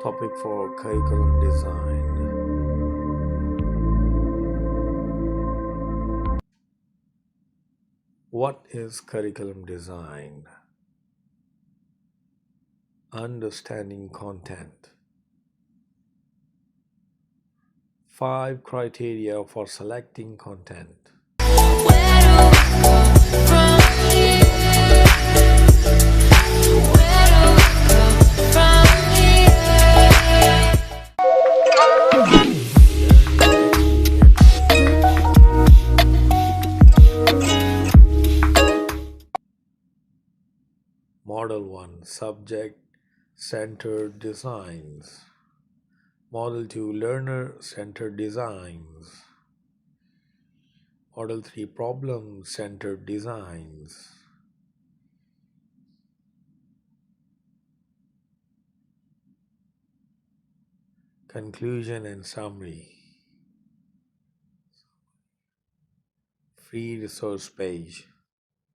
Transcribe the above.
Topic for curriculum design. What is curriculum design? Understanding content. 5 criteria for selecting content. Model 1 Subject-Centered Designs. Model 2 Learner-Centered Designs. Model 3 Problem-Centered Designs. Conclusion and summary. Free resource page.